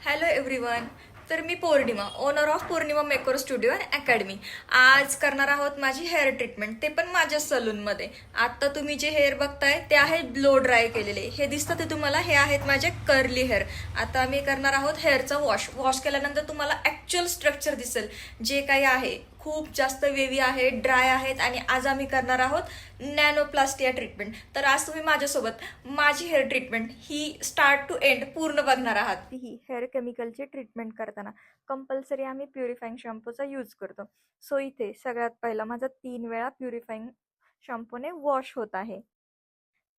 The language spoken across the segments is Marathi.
Hello everyone. तर मी Pournima, owner of Pournima makeover studio and academy. आज करणार आहोत माझी हेअर ट्रीटमेंट, ते पण माझ्या सलूनमध्ये. आता तुम्ही जे हेअर बघताय ते आहे ब्लो ड्राय केलेले. हे दिसतं ते तुम्हाला, हे आहेत माझे कर्ली हेअर. आता मी करणार आहोत हेअरचा वॉश केल्यानंतर तुम्हाला ॲक्च्युअल स्ट्रक्चर दिसेल. जे काही आहे खूप जास्त वेवी आहे, ड्राय आहेत. आणि आज आम्ही करणार आहोत नॅनोप्लास्टिया ट्रीटमेंट. तर आज तुम्ही माझ्यासोबत माझी हेअर ट्रीटमेंट ही स्टार्ट टू एंड पूर्ण बघणार आहात. ही हेअर केमिकलची ट्रीटमेंट करताना कंपल्सरी आम्ही प्युरिफाईंग शॅम्पूचा यूज करतो. सो इथे सगळ्यात पहिला माझा 3 वेळा प्युरिफाईंग शॅम्पूने वॉश होत आहे.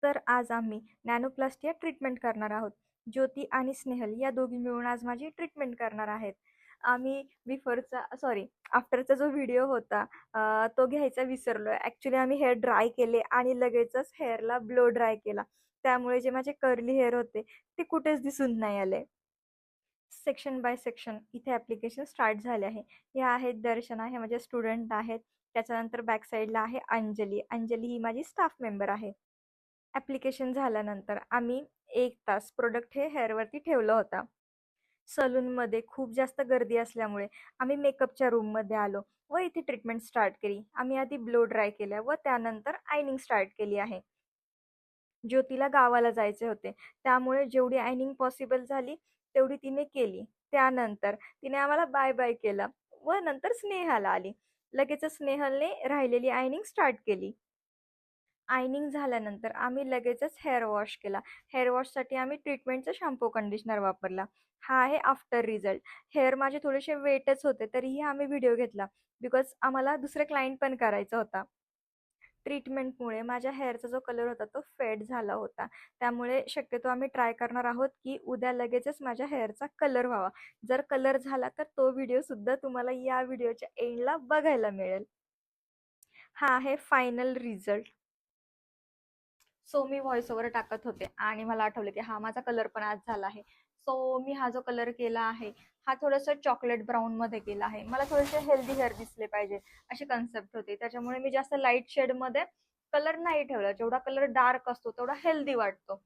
तर आज आम्ही नॅनोप्लास्टिया ट्रीटमेंट करणार आहोत. ज्योती आणि स्नेहल या दोघी मिळून आज माझी ट्रीटमेंट करणार आहेत. आम्ही आफ्टरचा जो व्हिडिओ होता तो घ्यायचा विसरलोय. ॲक्च्युली आम्ही हेअर ड्राय केले आणि लगेचच हेअरला ब्लो ड्राय केला. त्यामुळे जे माझे कर्ली हेअर होते ते कुठेच दिसून नाही आले. सेक्शन बाय सेक्शन इथे ॲप्लिकेशन स्टार्ट झाले आहे. हे आहेत दर्शना, हे माझे स्टुडंट आहेत. त्याच्यानंतर बॅक साईडला आहे अंजली. अंजली ही माझी स्टाफ मेंबर आहे. ॲप्लिकेशन झाल्यानंतर आम्ही 1 तास प्रोडक्ट हे हेअरवरती ठेवलं होतं. सलूनमध्ये खूप जास्त गर्दी असल्यामुळे आम्ही मेकअपच्या रूममध्ये आलो व इथे ट्रीटमेंट स्टार्ट केली. आम्ही आधी ब्लो ड्राय केल्या व त्यानंतर आयनिंग स्टार्ट केली आहे. ज्योतीला गावाला जायचे होते, त्यामुळे जेवढी आयनिंग पॉसिबल झाली तेवढी तिने केली. त्यानंतर तिने आम्हाला बाय बाय केलं व नंतर स्नेहाला आली. लगेचच स्नेहलने राहिलेली आयनिंग स्टार्ट केली. आयनिंग झाल्यानंतर आम्ही लगेचच हेअर वॉश केला. हेअर वॉशसाठी आम्ही ट्रीटमेंटचा शॅम्पू कंडिशनर वापरला. हा आहे आफ्टर रिझल्ट. हेअर माझे थोडेसे वेटच होते, तरीही आम्ही व्हिडिओ घेतला बिकॉज आम्हाला दुसरे क्लायंट पण करायचा होता. ट्रीटमेंटमुळे माझ्या हेअरचा जो कलर होता तो फेड झाला होता. त्यामुळे शक्यतो आम्ही ट्राय करणार आहोत की उद्या लगेचच माझ्या हेअरचा कलर व्हावा. जर कलर झाला तर तो व्हिडिओसुद्धा तुम्हाला या व्हिडिओच्या एंडला बघायला मिळेल. हा आहे फायनल रिझल्ट. सो मी व्हॉइस ओव्हर टाकत होते आणि मला आठवलं की हा माझा कलर पण आज झाला आहे. सो मी हा जो कलर केला आहे हा थोडंसं चॉकलेट ब्राऊनमध्ये केला आहे. मला थोडेसे हेल्दी हेअर दिसले पाहिजे अशी कन्सेप्ट होती. त्याच्यामुळे मी जास्त लाईट शेडमध्ये कलर नाही ठेवला. जेवढा कलर डार्क असतो तेवढा हेल्दी वाटतो.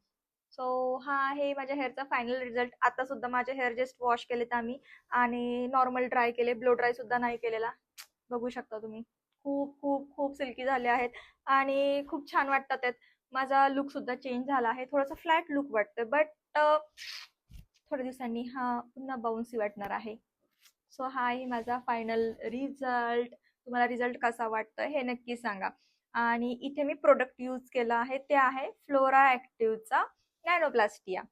सो हा आहे माझ्या हेअरचा फायनल रिझल्ट. आता सुद्धा माझे हेअर जस्ट वॉश केलेत आम्ही आणि नॉर्मल ड्राय केले, ब्लो ड्राय सुद्धा नाही केलेला. बघू शकता तुम्ही, खूप खूप खूप सिल्की झाले आहेत आणि खूप छान वाटतात आहेत. माझा लुक सुद्धा चेंज झाला आहे. थोडासा फ्लॅट लुक वाटतोय, बट थोड्या दिवसांनी हा पुन्हा बाउन्सी वाटणार आहे. सो हा आहे माझा फायनल रिझल्ट. तुम्हाला रिझल्ट कसा वाटतोय हे नक्की सांगा. आणि इथे मी प्रोडक्ट यूज केला आहे ते आहे फ्लोरा ॲक्टिव्हचा नॅनोप्लास्टिया.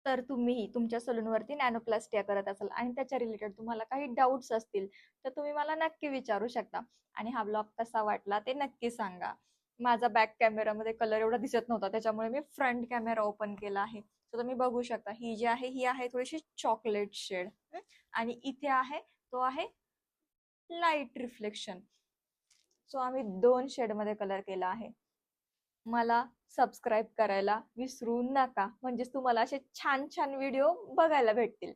तर तुम्हीही तुमच्या सलूनवरती नॅनोप्लास्टिया करत असाल आणि त्याच्या रिलेटेड तुम्हाला काही डाऊट्स असतील तर तुम्ही मला नक्की विचारू शकता. आणि हा ब्लॉग कसा वाटला ते नक्की सांगा. माझा बॅक कॅमेरामध्ये कलर एवढा दिसत नव्हता, त्याच्यामुळे मी फ्रंट कॅमेरा ओपन केला आहे. तर तुम्ही बघू शकता, ही जी आहे ही आहे थोडीशी चॉकलेट शेड आणि इथे आहे तो आहे लाईट रिफ्लेक्शन. सो आम्ही 2 शेडमध्ये कलर केला आहे. मला सबस्क्राईब करायला विसरू नका, म्हणजेच तुम्हाला असे छान छान व्हिडिओ बघायला भेटतील.